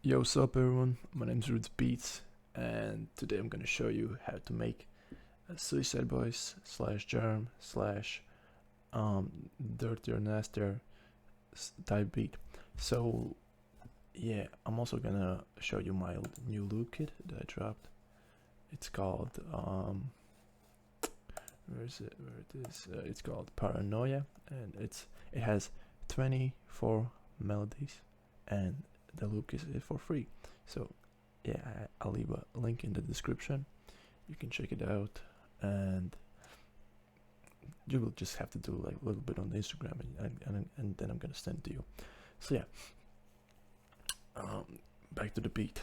Yo, what's up everyone? My name's Roots Beats, and today I'm gonna show you how to make a Suicideboys slash Germ slash Dirtier Nastier type beat. So yeah, I'm also gonna show you my new loop kit that I dropped. It's called where is it? Where it is? It's called Paranoia, and it has 24 melodies, and the loop kit is for free. So yeah, I'll leave a link in the description. You can check it out, and you will just have to do like a little bit on Instagram, and then I'm gonna send it to you. So yeah, back to the beat.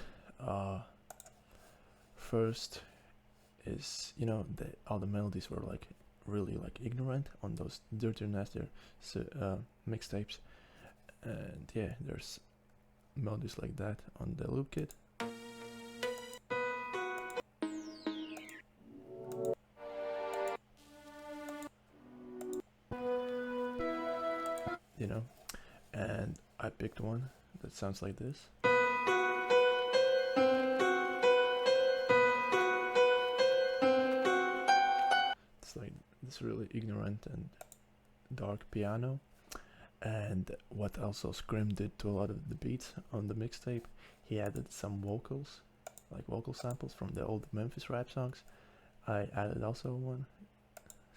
First is, all the melodies were like really like ignorant on those Dirty Nastier mixtapes, and yeah, there's melodies like that on the loop kit. You know, and I picked one that sounds like this. It's like this really ignorant and dark piano. And what also Scrim did to a lot of the beats on the mixtape, he added some vocals, like vocal samples from the old Memphis rap songs. I added also one.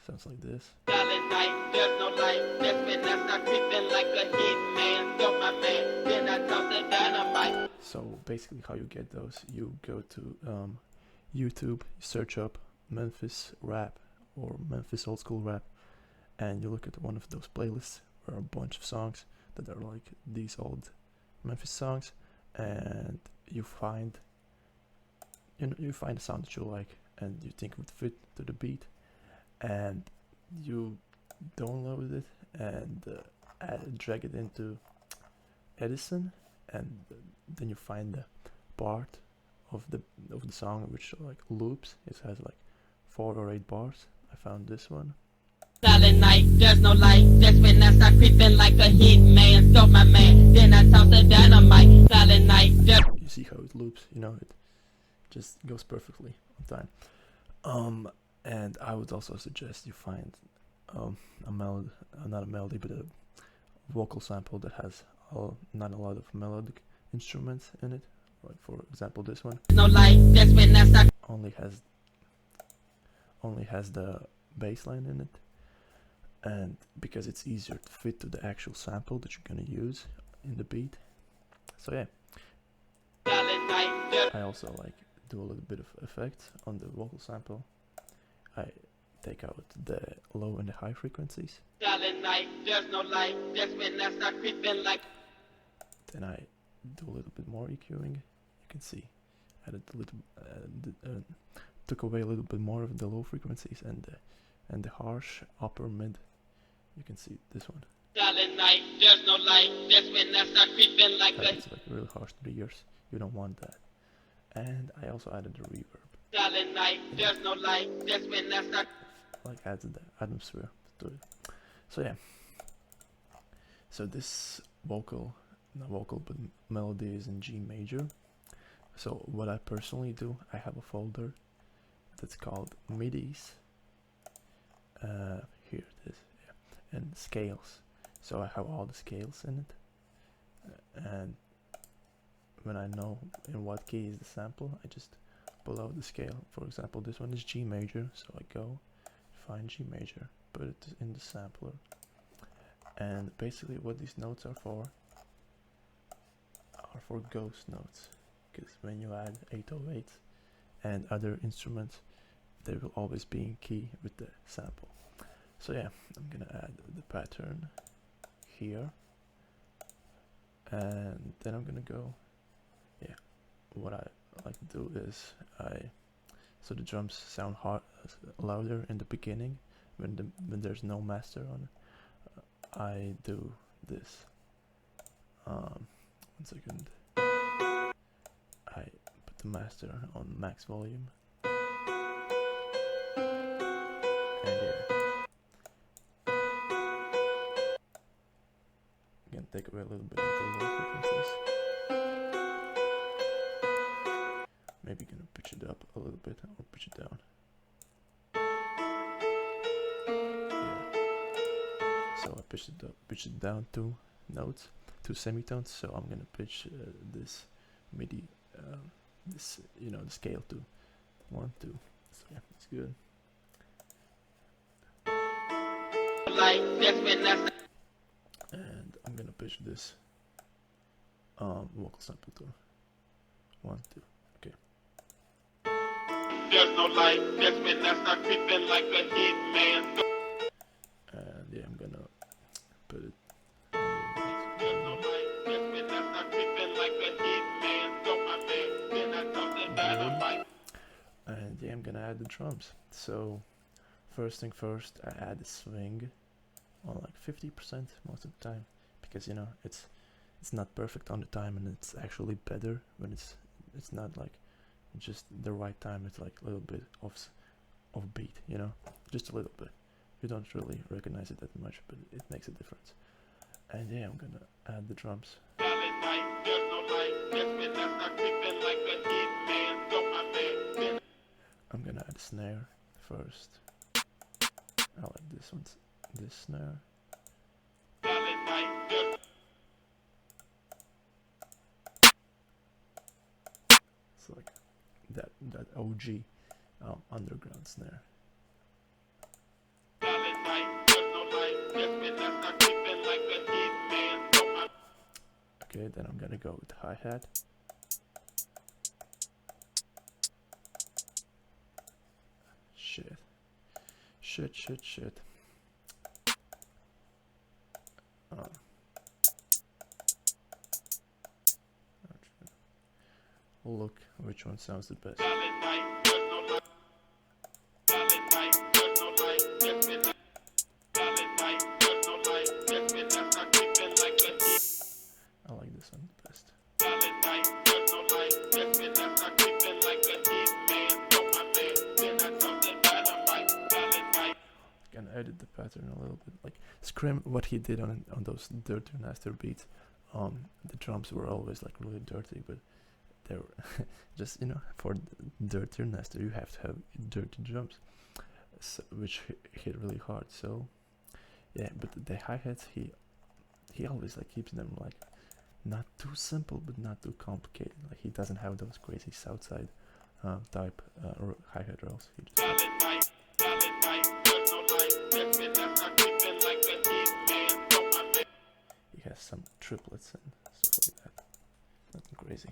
Sounds like this. So basically how you get those, you go to YouTube, search up Memphis rap or Memphis old school rap, and you look at one of those playlists where are a bunch of songs that are like these old Memphis songs, and you find a sound that you like and you think would fit to the beat, and you download it and drag it into Edison, and then you find the part of the song which like loops. It has like 4 or 8 bars. I found this one. Silent night, there's no light. That's when I start creeping like a hit man. Stole my man, then I toss the dynamite. Silent night, you see how it loops, it just goes perfectly on time. And I would also suggest you find a melody, not a melody, but a vocal sample that has not a lot of melodic instruments in it. Like for example, this one. No light, that's when I start. Only has the bass line in it, and because it's easier to fit to the actual sample that you're gonna use in the beat. So yeah. I also like do a little bit of effects on the vocal sample. I take out the low and the high frequencies. Silent night, there's no light. That's when I start creeping like. Then I do a little bit more EQing. You can see, added a little, took away a little bit more of the low frequencies and the harsh upper mid. You can see this one. Silent night, there's no light. That's when I start creeping like a. It's like really harsh triggers. You don't want that. And I also added the reverb. Silent night, there's no light. That's when I start. Like added the atmosphere to it. So yeah. So this not vocal but melody is in G major. So what I personally do, I have a folder that's called MIDIs. Here it is, yeah. And scales. So I have all the scales in it, and when I know in what key is the sample, I just pull out the scale. For example, this one is G major, so I go find G major, put it in the sampler, and basically what these notes are for ghost notes, because when you add 808s and other instruments, they will always be in key with the sample. So yeah, I'm gonna add the pattern here, and then I'm gonna go, yeah, what I like to do is so the drums sound louder in the beginning when there's no master on it. I do this. 1 second. I put the master on max volume, and yeah, again take away a little bit of the low frequencies. maybe gonna pitch it up a little bit or pitch it down. Yeah. So I pitched it down 2 notes, 2 semitones. So I'm gonna pitch this MIDI, this the scale to 1, 2. So yeah, it's good. And I'm gonna pitch this vocal sample to 1, 2. Okay. There's no light, that's when I start creeping like a hitman. And yeah, I'm gonna put it. There's no light, that's when I start creeping like a hitman. So my man, then I toss the dynamite. And yeah, I'm gonna add the drums. So first thing first, I add the swing on like 50% most of the time, because it's not perfect on the time, and it's actually better when it's not like just the right time. It's like a little bit off beat, just a little bit. You don't really recognize it that much, but it makes a difference. And yeah, I'm gonna add the drums. I'm gonna add a snare first. I like this snare. It's like that OG underground snare. Okay, then I'm gonna go with hi-hat. Shit. Look which one sounds the best. I like this one the best. Can edit the pattern a little bit. Like Scrim, what he did on those Dirty Nasty beats, the drums were always like really dirty, but they were just for Dirty Nasty you have to have dirty drums, so, which hit really hard. So yeah, but the hi-hats he always like keeps them like not too simple but not too complicated. Like he doesn't have those crazy Southside type hi-hat rolls. He just he has some triplets and stuff like that. Nothing crazy.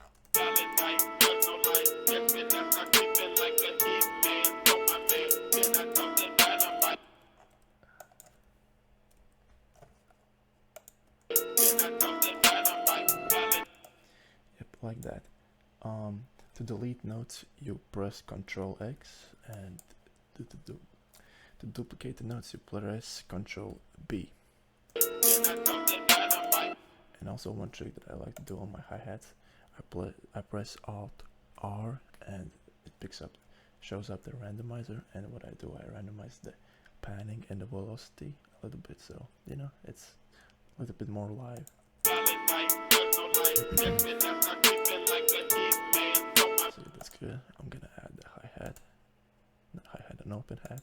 Yep, like that. To delete notes, you press Ctrl X, and to duplicate the notes, you press Ctrl B. And also one trick that I like to do on my hi-hats, I press Alt R, and it shows up the randomizer, and what I do, I randomize the panning and the velocity a little bit, so it's a little bit more live. So that's good. I'm gonna add the hi-hat, not hi-hat, an open hat.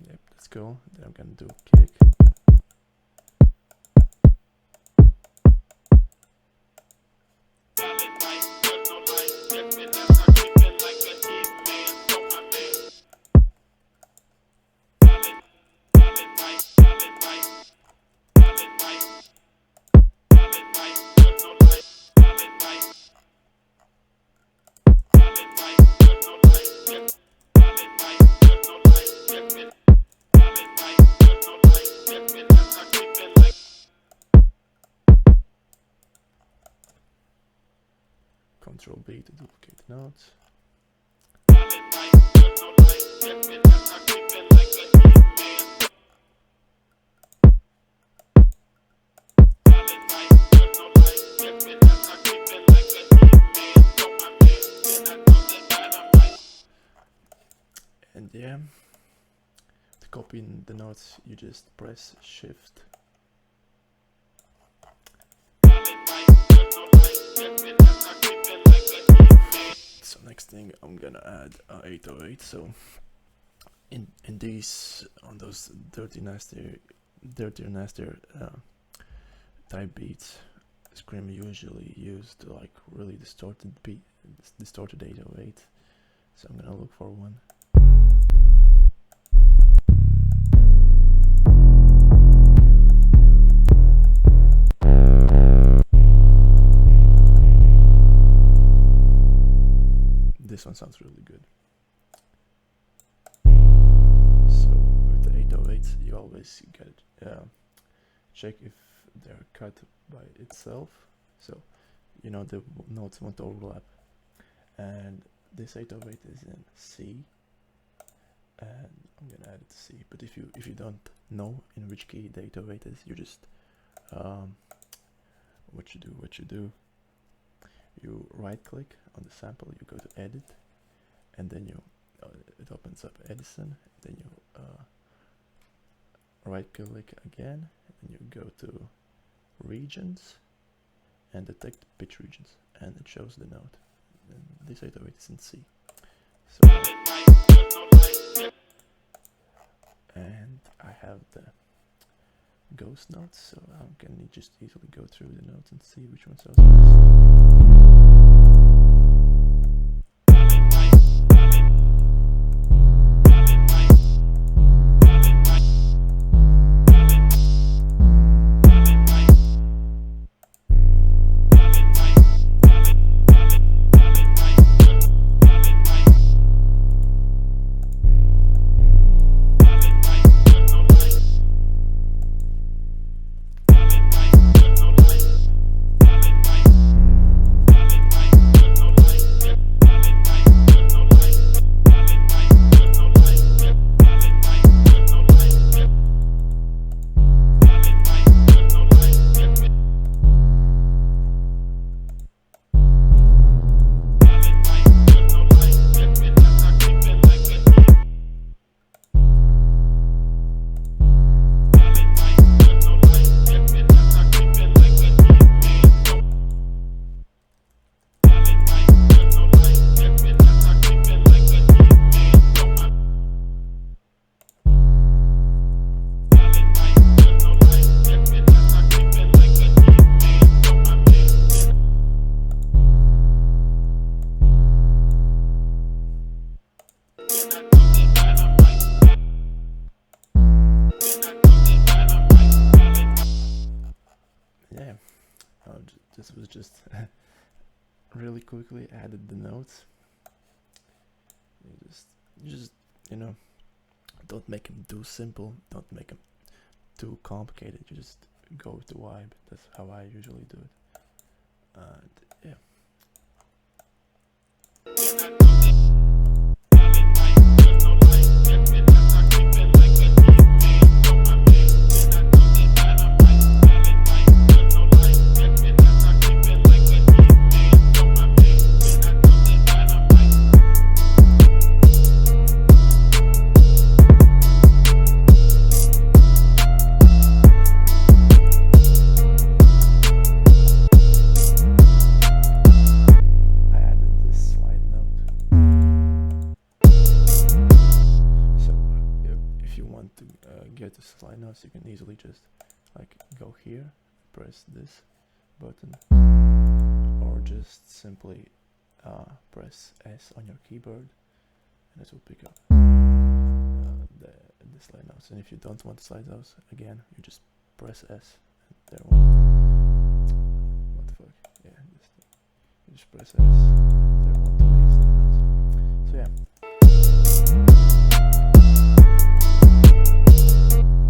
Yep, that's cool. Then I'm gonna do a kick. Ctrl B to duplicate the notes. yeah, to copy in the notes, you just press Shift. So next thing, I'm gonna add 808. So in these, on those dirtier, nastier type beats, Scream usually used like really distorted 808. So I'm gonna look for one. This one sounds really good. So with the 808s, you always get check if they're cut by itself, so you know the notes won't overlap. And this 808 is in C, and I'm gonna add it to C. But if you don't know in which key the 808 is, you just what you do, you right click on the sample, you go to edit, and then you it opens up Edison, then you right click again, and you go to regions and detect pitch regions, and it shows the note. And this 808 is in C. So, and I have the ghost notes, so I can just easily go through the notes and see which one sounds best. Yeah, this was just really quickly added the notes. You just don't make them too simple, don't make them too complicated. You just go with the vibe. That's how I usually do it. And yeah. Get the slide notes, you can easily just like go here, press this button, or just simply press S on your keyboard, and it will pick up the slide notes. And if you don't want the slide notes, again, you just press S, and there one. What the fuck? Yeah, you just press S, and there one to make slide notes. So yeah.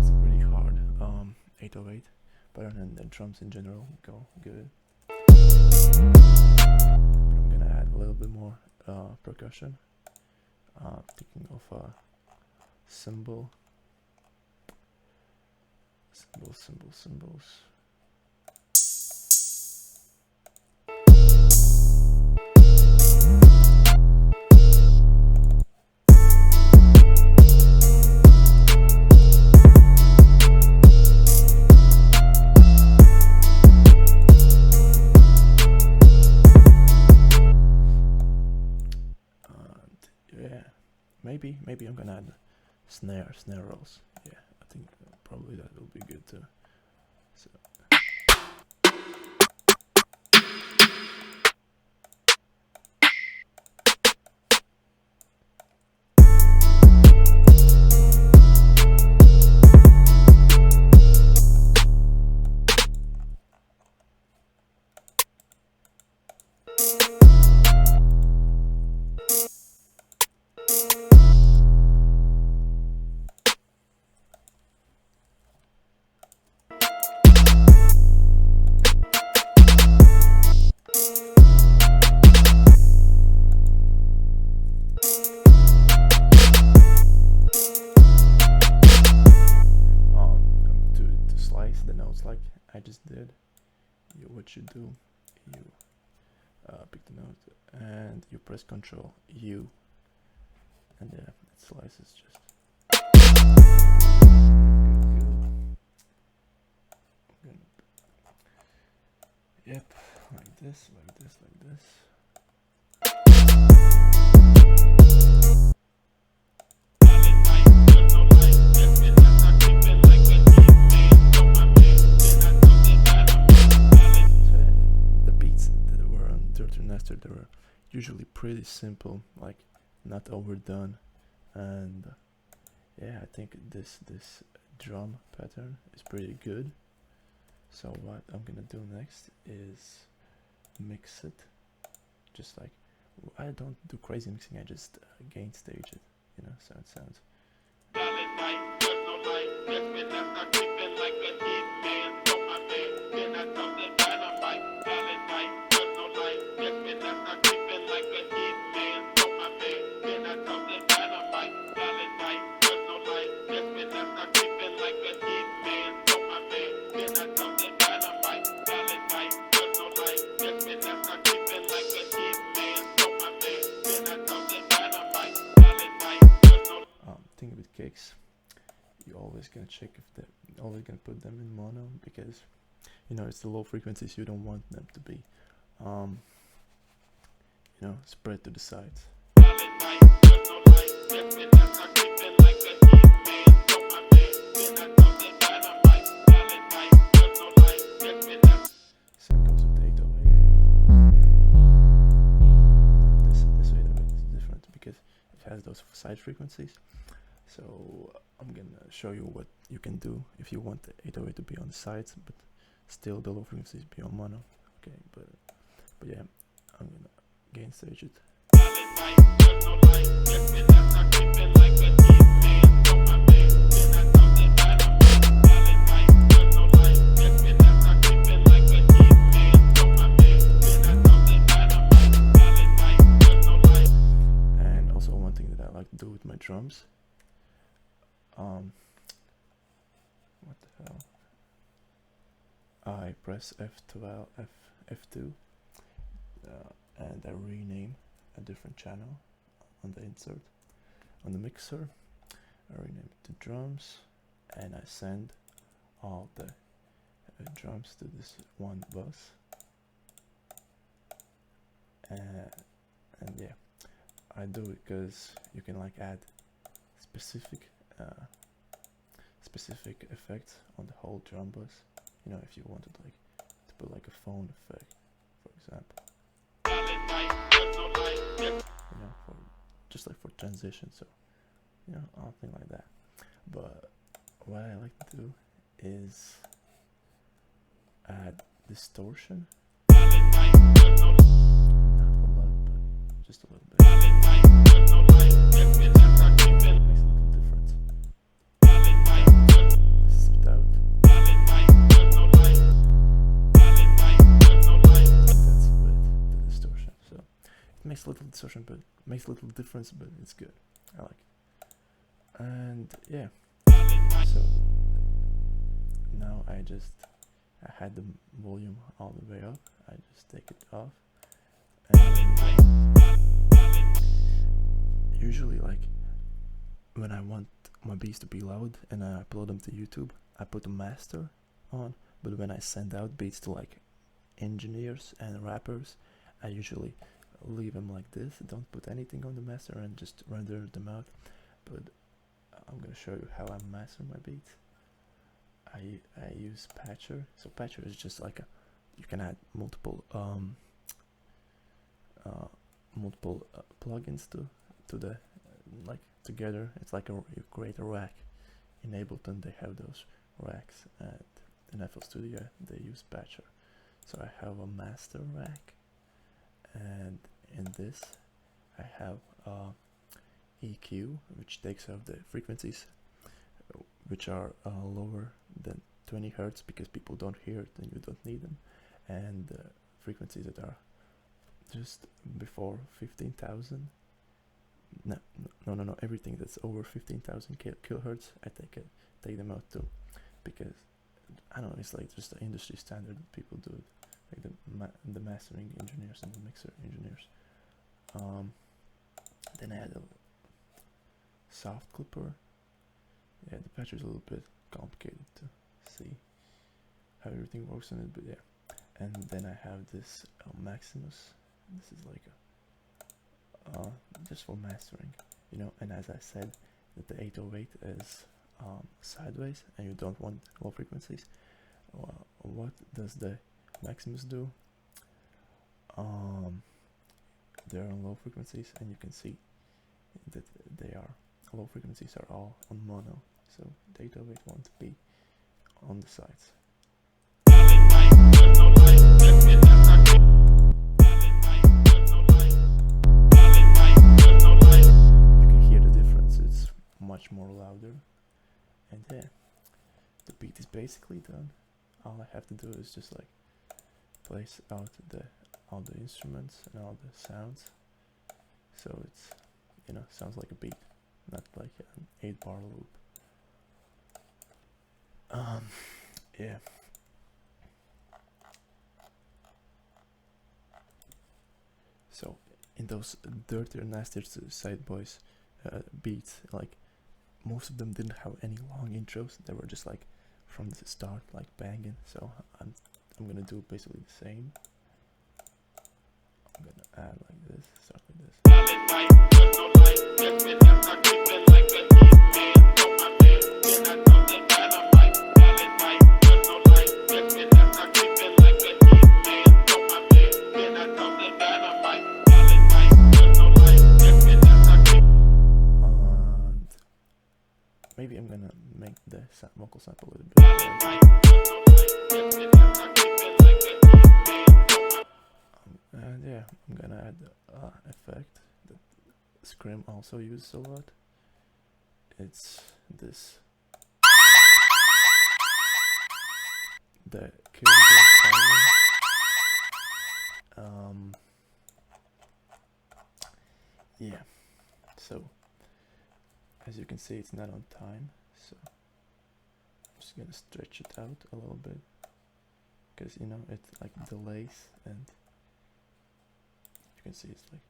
It's a pretty hard 808, better than drums in general go good. But I'm gonna add a little bit more percussion. Thinking of a cymbals. maybe I'm gonna add snare rolls. Yeah, I think probably that will be good too. So to slice the notes like I just did, what you do, you pick the note and you press Ctrl U, and yeah, it slices just. Good. Yep, like this, like this, like this. They were usually pretty simple, like not overdone, and yeah, I think this drum pattern is pretty good. So what I'm gonna do next is mix it, just like I don't do crazy mixing, I just gain stage it, you know, so it sounds. Thing with kicks, you always gonna check if they always gonna put them in mono, because you know it's the low frequencies, you don't want them to be you know, spread to the sides. Same goes with 808. This 808 is different because it has those side frequencies. So I'm gonna show you what you can do if you want the 808 to be on the sides, but still the low frequencies be on mono. Okay, but yeah, I'm gonna gain stage it. And also one thing that I like to do with my drums, what the hell? I press F12, F2, and I rename a different channel on the insert. On the mixer, I rename it to drums, and I send all the drums to this one bus. And yeah, I do it because you can like add specific effects on the whole drum bus. You know, if you wanted like to put like a phone effect, for example. You know, for just like for transition, so you know, something like that. But what I like to do is add distortion. Not a lot, but just a little bit. Makes a little difference. This is without. That's with the distortion. So it makes a little distortion, but makes a little difference, but it's good. I like it. And yeah, so now I had the volume all the way up. I just take it off, and usually like when I want my beats to be loud and I upload them to YouTube, I put a master on. But when I send out beats to like engineers and rappers, I usually leave them like this, don't put anything on the master and just render them out. but I'm gonna show you how I master my beats. I use Patcher. So Patcher is just like you can add multiple plugins to the like together. It's like you create a rack in Ableton. They have those racks, and in FL Studio they use Patcher. So I have a master rack, and in this I have EQ, which takes off the frequencies which are lower than 20 Hertz because people don't hear it and you don't need them, and frequencies that are just before 15,000. No, everything that's over 15,000 kilohertz, I take them out too, because I don't know, it's like just the industry standard. People do it, like the mastering engineers and the mixer engineers. Then I had a soft clipper. Yeah, the patch is a little bit complicated to see how everything works on it, but yeah. And then I have this Maximus. This is like a just for mastering, you know. And as I said, that the 808 is sideways, and you don't want low frequencies. What does the Maximus do? They're on low frequencies, and you can see that low frequencies are all on mono, so the 808 wants to be on the sides. You can hear the difference, it's much more louder, and yeah, the beat is basically done. All I have to do is just like place out all the instruments and all the sounds, so it's, you know, sounds like a beat, not like an 8-bar loop. Yeah. So in those dirtier, nastier Suicideboys beats, like most of them didn't have any long intros. They were just like from the start, like banging. So I'm gonna do basically the same. I'm gonna add like this, start like this. Maybe I'm gonna make the vocal sample a little bit. And yeah, I'm gonna add effect that Scream also uses a lot. It's this, the killboard siren. Yeah, so as you can see, it's not on time, so I'm just gonna stretch it out a little bit, because, you know, it like delays, and you can see it's like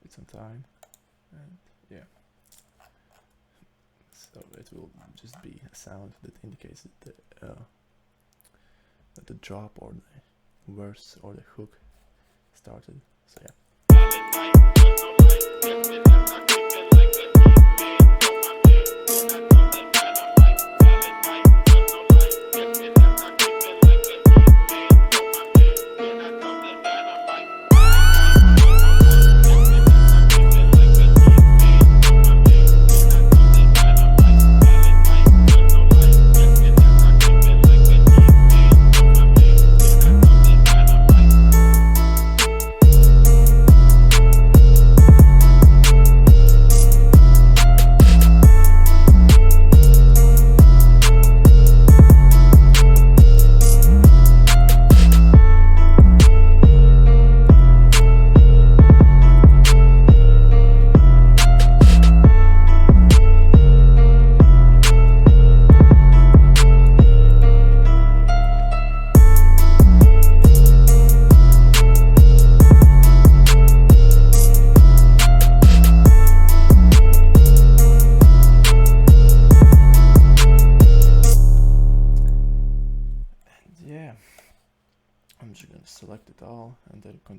it's on time, and yeah, so it will just be a sound that indicates that the drop or the verse or the hook started. So yeah.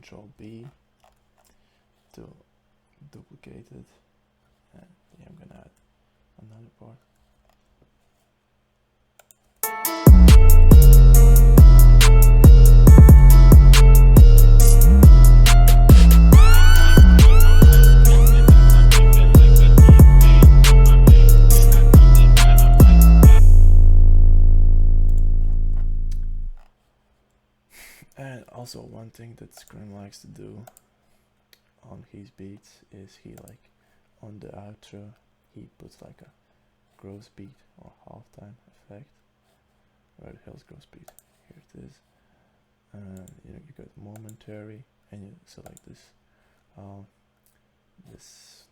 Control B to duplicate it, and yeah, I'm gonna add another part. And also one thing that Germ likes to do on his beats is he like on the outro he puts like a gross beat or halftime effect. Where the hell's gross beat? Here it is. You know, you got momentary, and you select this this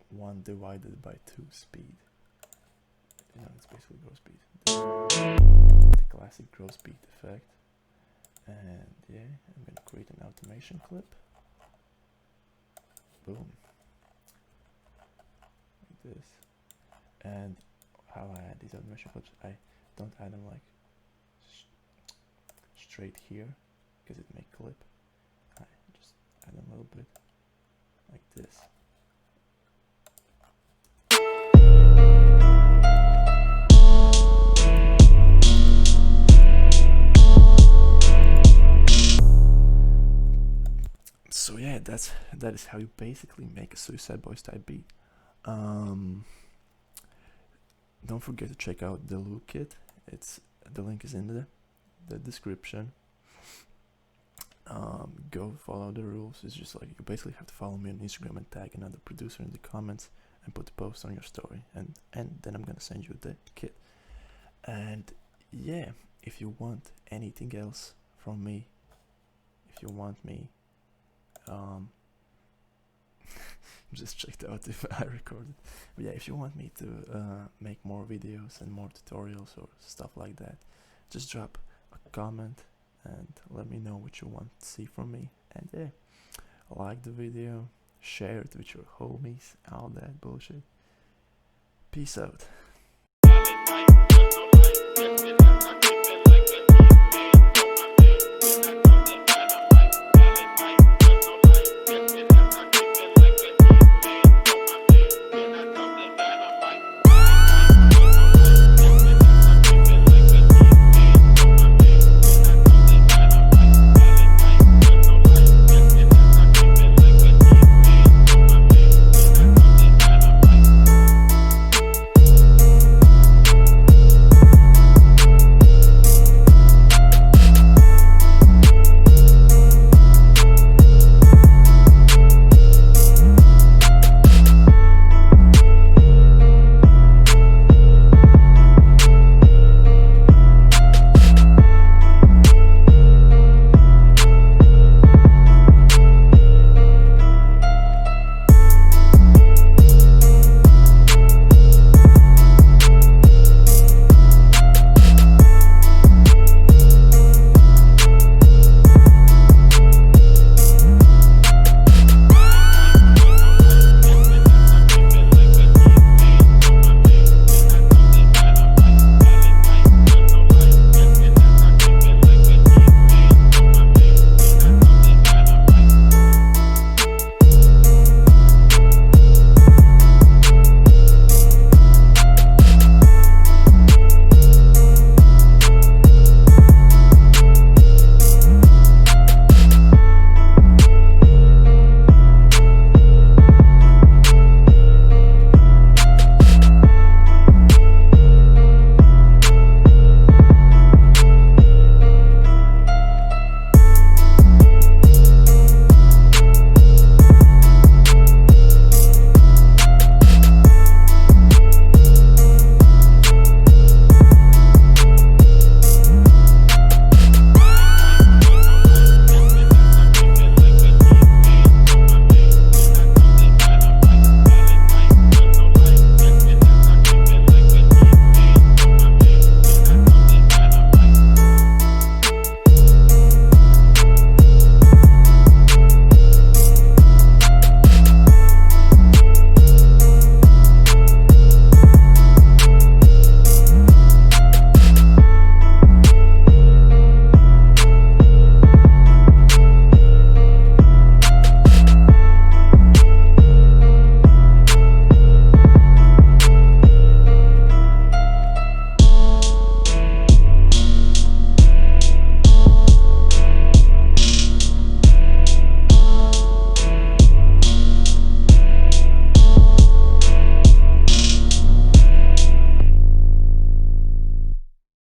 1 divided by 2 speed. You know, it's basically gross beat. The classic gross beat effect. And yeah, I'm gonna create an automation clip. Boom. Like this. And how I add these automation clips, I don't add them like straight here, because it may clip. I just add them a little bit like this. So yeah, that is how you basically make a Suicideboys type beat. Don't forget to check out the loop kit. The link is in the description. Go follow the rules. It's just like you basically have to follow me on Instagram and tag another producer in the comments and put the post on your story, and then I'm gonna send you the kit. And yeah, if you want anything else from me, if you want me just checked out if I recorded. But yeah, if you want me to make more videos and more tutorials or stuff like that, just drop a comment and let me know what you want to see from me. And yeah, like the video, share it with your homies, all that bullshit. Peace out.